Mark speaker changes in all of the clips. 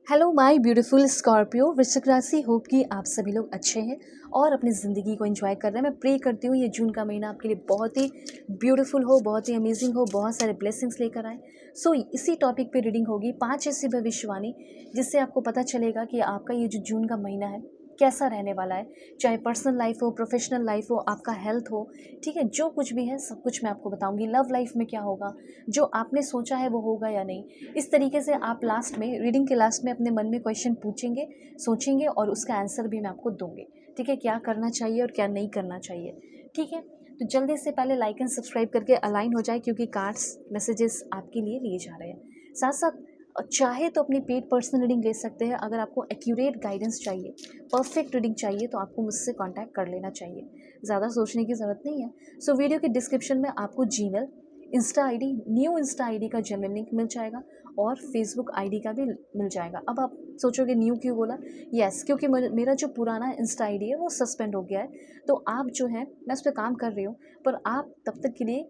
Speaker 1: Hello my beautiful Scorpio वृश्चिक राशि। Hope कि आप सभी लोग अच्छे हैं और अपनी ज़िंदगी को एंजॉय कर रहे हैं। मैं प्रे करती हूँ ये जून का महीना आपके लिए बहुत ही ब्यूटीफुल हो, बहुत ही अमेजिंग हो, बहुत सारे ब्लेसिंग्स लेकर आए। सो इसी टॉपिक पे रीडिंग होगी 5 ऐसी भविष्यवाणी जिससे आपको पता चलेगा कि आपका ये जो जून का महीना है कैसा रहने वाला है। चाहे पर्सनल लाइफ हो, प्रोफेशनल लाइफ हो, आपका हेल्थ हो, ठीक है, जो कुछ भी है सब कुछ मैं आपको बताऊंगी। लव लाइफ में क्या होगा, जो आपने सोचा है वो होगा या नहीं। इस तरीके से आप लास्ट में, रीडिंग के लास्ट में अपने मन में क्वेश्चन पूछेंगे, सोचेंगे और उसका आंसर भी मैं आपको दूंगी। ठीक है, क्या करना चाहिए और क्या नहीं करना चाहिए। ठीक है, तो जल्दी से पहले लाइक एंड सब्सक्राइब करके अलाइन हो जाए क्योंकि कार्ड्स मैसेजेस आपके लिए लिए जा रहे हैं। साथ साथ चाहे तो अपनी पेड पर्सनल रीडिंग ले सकते हैं। अगर आपको एक्यूरेट गाइडेंस चाहिए, परफेक्ट रीडिंग चाहिए तो आपको मुझसे कांटेक्ट कर लेना चाहिए। ज़्यादा सोचने की ज़रूरत नहीं है। सो वीडियो के डिस्क्रिप्शन में आपको Gmail, Insta ID, new Insta ID का जेन्युइन लिंक मिल जाएगा और फेसबुक आईडी का भी मिल जाएगा। अब आप सोचोगे न्यू क्यों बोला? यस, क्योंकि मेरा जो पुराना इंस्टा आईडी है वो सस्पेंड हो गया है। तो आप जो है, मैं उस पर काम कर रही हूँ, पर आप तब तक के लिए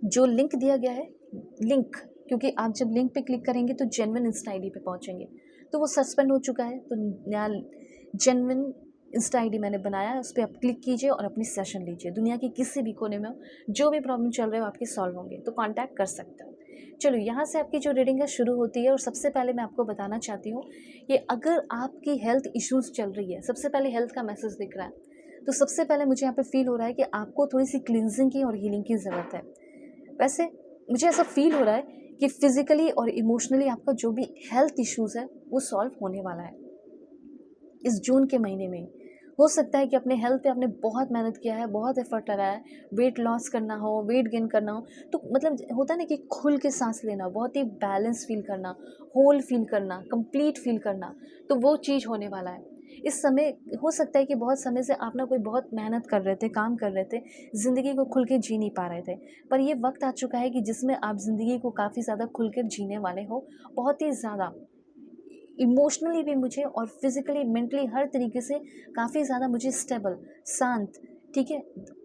Speaker 1: जो लिंक दिया गया है, लिंक, क्योंकि आप जब लिंक पे क्लिक करेंगे तो जेन्युइन इंस्टा आईडी पे पहुँचेंगे, तो वो सस्पेंड हो चुका है। तो नया जेन्युइन इंस्टा आईडी मैंने बनाया है, उस पर आप क्लिक कीजिए और अपनी सेशन लीजिए। दुनिया के किसी भी कोने में हो, जो भी प्रॉब्लम चल रहे हो आपके सॉल्व होंगे, तो कांटेक्ट कर सकते हो। चलो, यहाँ से आपकी जो रीडिंग है शुरू होती है। और सबसे पहले मैं आपको बताना चाहती हूँ कि अगर आपकी हेल्थ इश्यूज़ चल रही है, सबसे पहले हेल्थ का मैसेज दिख रहा है, तो सबसे पहले मुझे यहाँ पे फील हो रहा है कि आपको थोड़ी सी क्लिनजिंग की और हीलिंग की ज़रूरत है। वैसे मुझे ऐसा फील हो रहा है कि फिज़िकली और इमोशनली आपका जो भी हेल्थ इश्यूज़ है वो सॉल्व होने वाला है इस जून के महीने में। हो सकता है कि अपने हेल्थ पे आपने बहुत मेहनत किया है, बहुत एफर्ट लगाया है, वेट लॉस करना हो, वेट गेन करना हो, तो मतलब होता है ना कि खुल के सांस लेना, बहुत ही बैलेंस फील करना, होल फील करना, कंप्लीट फील करना, तो वो चीज़ होने वाला है इस समय। हो सकता है कि बहुत समय से आप ना कोई बहुत मेहनत कर रहे थे, काम कर रहे थे, ज़िंदगी को खुल के जी नहीं पा रहे थे, पर ये वक्त आ चुका है कि जिसमें आप ज़िंदगी को काफ़ी ज़्यादा खुल कर जीने वाले हो, बहुत ही ज़्यादा इमोशनली भी मुझे और फिज़िकली, मेंटली, हर तरीके से काफ़ी ज़्यादा मुझे स्टेबल, शांत, ठीक है,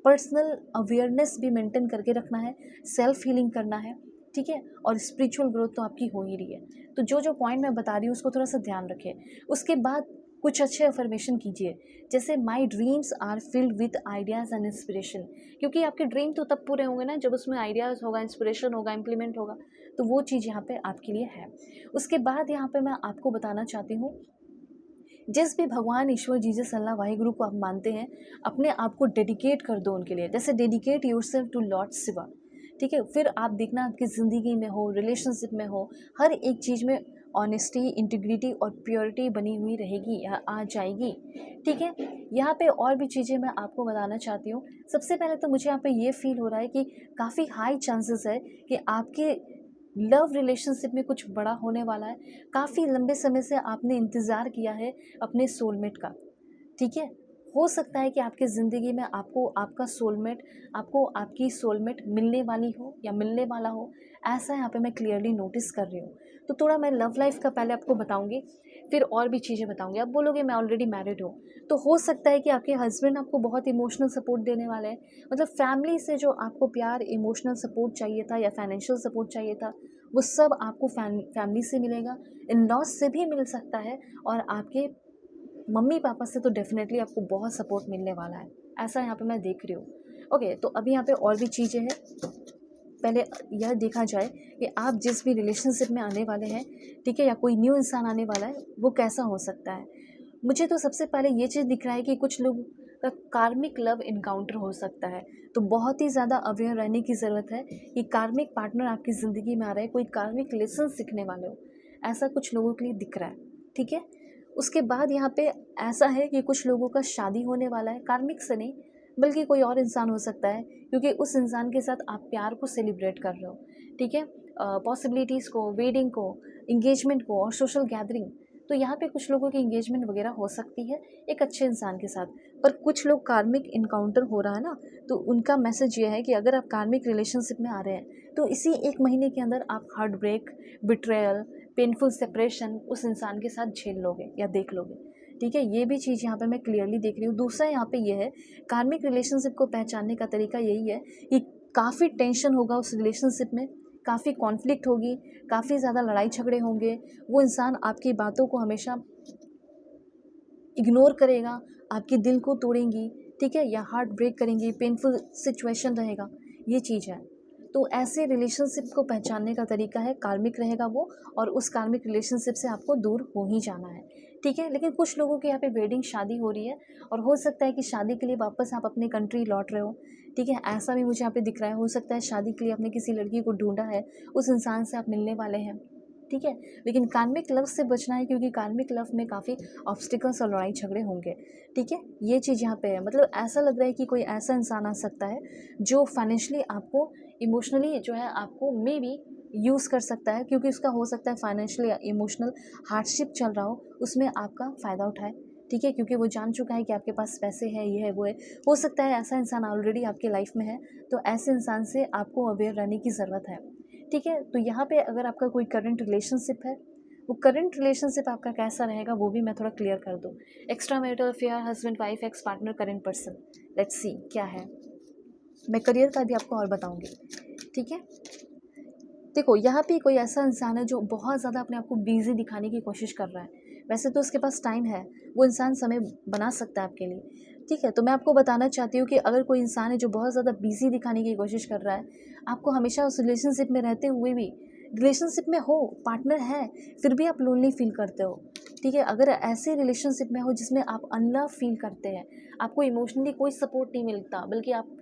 Speaker 1: पर्सनल अवेयरनेस भी मेंटेन करके रखना है, सेल्फ हीलिंग करना है, ठीक है, और स्पिरिचुअल ग्रोथ तो आपकी हो ही रही है। तो जो जो पॉइंट मैं बता रही हूँ उसको थोड़ा सा ध्यान रखें। उसके बाद कुछ अच्छे अफर्मेशन कीजिए, जैसे my dreams are filled with ideas and inspiration, क्योंकि आपके ड्रीम तो तब पूरे होंगे ना जब उसमें आइडियाज़ होगा, इंस्पिरेशन होगा, इम्प्लीमेंट होगा, तो वो चीज़ यहाँ पे आपके लिए है। उसके बाद यहाँ पे मैं आपको बताना चाहती हूँ, जिस भी भगवान, ईश्वर, जीसस, अल्लाह, वाहिगुरु को आप मानते हैं, अपने आप को डेडिकेट कर दो उनके लिए। जैसे dedicate yourself to lord Shiva, ठीक है। फिर आप देखना आपकी ज़िंदगी में हो, रिलेशनशिप में हो, हर एक चीज़ में ऑनेस्टी, इंटीग्रिटी और प्योरिटी बनी हुई रहेगी या आ जाएगी, ठीक है। यहाँ पे और भी चीज़ें मैं आपको बताना चाहती हूँ। सबसे पहले तो मुझे यहाँ पे ये फील हो रहा है कि काफ़ी हाई चांसेस है कि आपके लव रिलेशनशिप में कुछ बड़ा होने वाला है। काफ़ी लंबे समय से आपने इंतज़ार किया है अपने सोलमेट का, ठीक है। हो सकता है कि आपकी ज़िंदगी में आपको आपका सोलमेट, आपको आपकी सोलमेट मिलने वाली हो या मिलने वाला हो, ऐसा यहाँ पे मैं क्लियरली नोटिस कर रही हूँ। तो थोड़ा मैं लव लाइफ का पहले आपको बताऊँगी, फिर और भी चीज़ें बताऊँगी। आप बोलोगे मैं ऑलरेडी मैरिड हूँ, तो हो सकता है कि आपके हस्बैंड आपको बहुत इमोशनल सपोर्ट देने वाले हैं। मतलब फैमिली से जो आपको प्यार, इमोशनल सपोर्ट चाहिए था या फाइनेंशियल सपोर्ट चाहिए था, वो सब आपको फैमिली से मिलेगा, इन लॉस से भी मिल सकता है, और आपके मम्मी पापा से तो डेफिनेटली आपको बहुत सपोर्ट मिलने वाला है, ऐसा यहाँ पे मैं देख रही हूँ। ओके, तो अभी यहाँ पे और भी चीज़ें हैं। पहले यह देखा जाए कि आप जिस भी रिलेशनशिप में आने वाले हैं, ठीक है, या कोई न्यू इंसान आने वाला है, वो कैसा हो सकता है। मुझे तो सबसे पहले ये चीज़ दिख रहा है कि कुछ लोग का कार्मिक लव इनकाउंटर हो सकता है। तो बहुत ही ज़्यादा अवेयर रहने की ज़रूरत है कि कार्मिक पार्टनर आपकी ज़िंदगी में आ रहे हैं, कोई कार्मिक लेसन सीखने वाले हो, ऐसा कुछ लोगों के लिए दिख रहा है, ठीक है। उसके बाद यहाँ पे ऐसा है कि कुछ लोगों का शादी होने वाला है, कार्मिक से नहीं बल्कि कोई और इंसान हो सकता है, क्योंकि उस इंसान के साथ आप प्यार को सेलिब्रेट कर रहे हो, ठीक है, पॉसिबिलिटीज़ को, वेडिंग को, इंगेजमेंट को और सोशल गैदरिंग। तो यहाँ पे कुछ लोगों की इंगेजमेंट वगैरह हो सकती है एक अच्छे इंसान के साथ। पर कुछ लोग कार्मिक इनकाउंटर हो रहा है ना, तो उनका मैसेज ये है कि अगर आप कार्मिक रिलेशनशिप में आ रहे हैं तो इसी 1 महीने के अंदर आप heartbreak, betrayal, painful separation उस इंसान के साथ झेल लोगे या देख लोगे, ठीक है। ये भी चीज़ यहाँ पे मैं क्लियरली देख रही हूँ। दूसरा यहाँ पे ये है, कार्मिक रिलेशनशिप को पहचानने का तरीका यही है कि काफ़ी टेंशन होगा उस रिलेशनशिप में, काफ़ी कॉन्फ्लिक्ट होगी, काफ़ी ज़्यादा लड़ाई झगड़े होंगे। वो इंसान आपकी बातों को हमेशा इग्नोर करेगा, आपके दिल को तोड़ेंगी, ठीक है, या हार्ट ब्रेक करेंगी, पेनफुल सिचुएशन रहेगा, ये चीज़ है। तो ऐसे रिलेशनशिप को पहचानने का तरीका है कार्मिक रहेगा वो, और उस कार्मिक रिलेशनशिप से आपको दूर हो ही जाना है, ठीक है। लेकिन कुछ लोगों के यहाँ पे वेडिंग शादी हो रही है, और हो सकता है कि शादी के लिए वापस आप अपने कंट्री लौट रहे हो, ठीक है, ऐसा भी मुझे यहाँ पे दिख रहा है। हो सकता है शादी के लिए आपने किसी लड़की को ढूंढा है, उस इंसान से आप मिलने वाले हैं, ठीक है। लेकिन कार्मिक लव से बचना है, क्योंकि कार्मिक लव में काफ़ी ऑब्स्टिकल्स और लड़ाई झगड़े होंगे, ठीक है। ये चीज़ यहाँ पे है, मतलब ऐसा लग रहा है कि कोई ऐसा इंसान आ सकता है जो फाइनेंशियली आपको, इमोशनली जो है आपको मे बी यूज़ कर सकता है, क्योंकि उसका हो सकता है फाइनेंशियली या इमोशनल हार्डशिप चल रहा हो, उसमें आपका फ़ायदा उठाए, ठीक है, क्योंकि वो जान चुका है कि आपके पास पैसे हैं, ये है वो है। हो सकता है ऐसा इंसान ऑलरेडी आपके लाइफ में है, तो ऐसे इंसान से आपको अवेयर रहने की ज़रूरत है, ठीक है। तो यहाँ पे अगर आपका कोई करंट रिलेशनशिप है, वो करंट रिलेशनशिप आपका कैसा रहेगा वो भी मैं थोड़ा क्लियर कर दूँ। Extra marital affair, husband wife, ex partner, current person, let's see क्या है। मैं करियर का भी आपको और बताऊंगी, ठीक है। देखो यहाँ पे कोई ऐसा इंसान है जो बहुत ज़्यादा अपने आप को बिजी दिखाने की कोशिश कर रहा है। वैसे तो उसके पास टाइम है, वो इंसान समय बना सकता है आपके लिए, ठीक है। तो मैं आपको बताना चाहती हूँ कि अगर कोई इंसान है जो बहुत ज़्यादा बिजी दिखाने की कोशिश कर रहा है, आपको हमेशा उस रिलेशनशिप में रहते हुए भी, रिलेशनशिप में हो, पार्टनर है, फिर भी आप लोनली फील करते हो, ठीक है। अगर ऐसे रिलेशनशिप में हो जिसमें आप अनलव फील करते हैं, आपको इमोशनली कोई सपोर्ट नहीं मिलता, बल्कि आप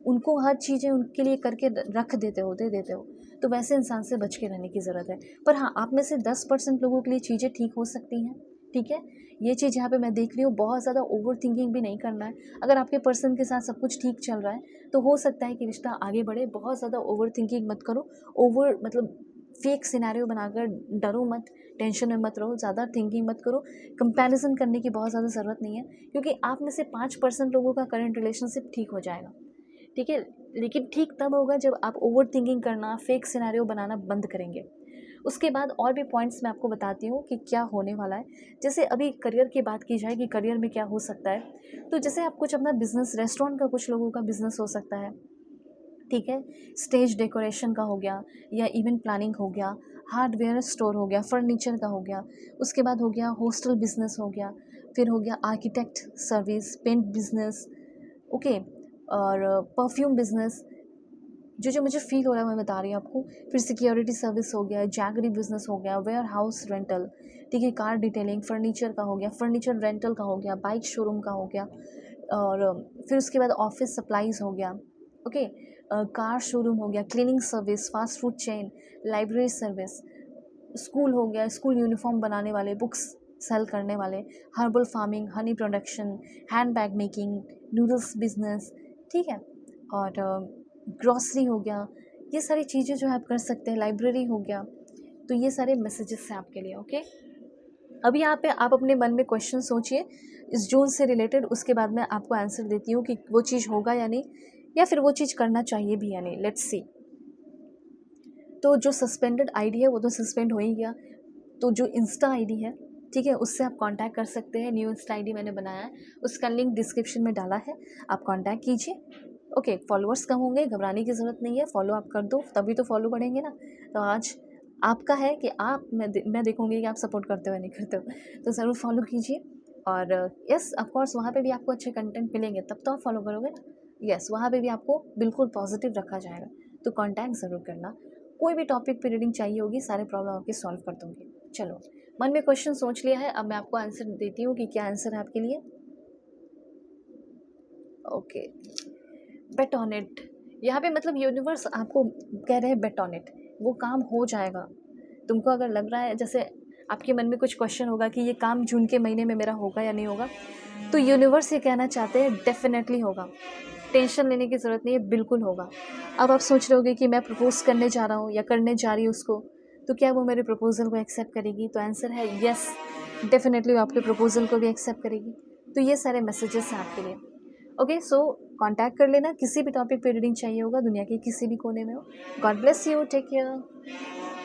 Speaker 1: उनको हर चीज़ें उनके लिए करके रख देते हो, दे देते हो, तो वैसे इंसान से बच के रहने की ज़रूरत है। पर हाँ, आप में से 10% लोगों के लिए चीज़ें ठीक हो सकती हैं, ठीक है। ये चीज़ यहाँ पे मैं देख रही हूँ, बहुत ज़्यादा ओवर थिंकिंग भी नहीं करना है। अगर आपके पर्सन के साथ सब कुछ ठीक चल रहा है, तो हो सकता है कि रिश्ता आगे बढ़े। बहुत ज़्यादा ओवर थिंकिंग मत करो, ओवर मतलब फेक सिनेरियो बनाकर डरो मत, टेंशन में मत रहो, ज़्यादा थिंकिंग मत करो। कंपैरिजन करने की बहुत ज़्यादा ज़रूरत नहीं है, क्योंकि आप में से 5% लोगों का करंट रिलेशनशिप ठीक हो जाएगा, ठीक है। लेकिन ठीक तब होगा जब आप ओवर थिंकिंग करना, फेक सिनेरियो बनाना बंद करेंगे। उसके बाद और भी पॉइंट्स मैं आपको बताती हूँ कि क्या होने वाला है। जैसे अभी करियर की बात की जाए कि करियर में क्या हो सकता है, तो जैसे आप कुछ अपना बिजनेस, रेस्टोरेंट का कुछ लोगों का बिजनेस हो सकता है, ठीक है। स्टेज डेकोरेशन का हो गया, या इवेंट प्लानिंग हो गया, हार्डवेयर स्टोर हो गया, फर्नीचर का हो गया, उसके बाद हो गया हॉस्टल बिजनेस हो गया, फिर हो गया architect service, paint business, okay, और परफ्यूम बिजनेस, जो जो मुझे फील हो रहा है मैं बता रही हूँ आपको। फिर सिक्योरिटी सर्विस हो गया, जैगरी बिजनेस हो गया, वेयर हाउस रेंटल, ठीक है, कार डिटेलिंग, फर्नीचर का हो गया, फर्नीचर रेंटल का हो गया, बाइक शोरूम का हो गया, और फिर उसके बाद ऑफिस सप्लाईज हो गया, ओके, कार शोरूम हो गया, cleaning service, fast food chain, library service, school हो गया, स्कूल यूनिफॉर्म बनाने वाले, बुक्स सेल करने वाले, herbal farming, honey production, hand bag making, noodles business, ठीक है, और ग्रॉसरी हो गया। ये सारी चीज़ें जो है आप कर सकते हैं, लाइब्रेरी हो गया। तो ये सारे मैसेजेस हैं आपके लिए, ओके। अभी यहाँ पे आप अपने मन में क्वेश्चन सोचिए इस जून से रिलेटेड, उसके बाद मैं आपको आंसर देती हूँ कि वो चीज़ होगा या नहीं, या फिर वो चीज़ करना चाहिए भी या नहीं। Let's see. तो जो सस्पेंडेड आईडी है वो तो सस्पेंड हो ही गया। तो जो इंस्टा आईडी है, ठीक है, उससे आप कांटेक्ट कर सकते हैं। न्यू इंस्टा आईडी मैंने बनाया है, उसका लिंक डिस्क्रिप्शन में डाला है, आप कांटेक्ट कीजिए, ओके। फॉलोअर्स कम होंगे, घबराने की ज़रूरत नहीं है, फॉलो आप कर दो, तभी तो फॉलो बढ़ेंगे ना। तो आज आपका है कि आप, मैं देखूँगी कि आप सपोर्ट करते हो या नहीं करते हो, तो ज़रूर फॉलो कीजिए। और यस ऑफकोर्स वहाँ पे भी आपको अच्छे कंटेंट मिलेंगे, तब तो आप फॉलो करोगे ना। यस, वहाँ पे भी आपको बिल्कुल पॉजिटिव रखा जाएगा, तो कांटेक्ट ज़रूर करना। कोई भी टॉपिक पे रीडिंग चाहिए होगी, सारे प्रॉब्लम आपके सॉल्व कर दूँगी। चलो, मन में क्वेश्चन सोच लिया है, अब मैं आपको आंसर देती हूँ कि क्या आंसर है आपके लिए। Okay, bet on it. यहाँ पे मतलब यूनिवर्स आपको कह रहे हैं बेट ऑन इट, वो काम हो जाएगा। तुमको अगर लग रहा है, जैसे आपके मन में कुछ क्वेश्चन होगा कि ये काम जून के महीने में मेरा होगा या नहीं होगा, तो यूनिवर्स ये कहना चाहते हैं डेफिनेटली होगा, टेंशन लेने की ज़रूरत नहीं है, बिल्कुल होगा। अब आप सोच रहे होगे कि मैं प्रपोज करने जा रहा हूँ या करने जा रही हूँ उसको, तो क्या वो मेरे प्रपोजल को एक्सेप्ट करेगी? तो आंसर है यस, डेफिनेटली वो आपके प्रपोजल को भी एक्सेप्ट करेगी। तो ये सारे मैसेजेस हैं आपके लिए, ओके। सो कांटेक्ट कर लेना, किसी भी टॉपिक पे रीडिंग चाहिए होगा, दुनिया के किसी भी कोने में हो। God bless you, take care.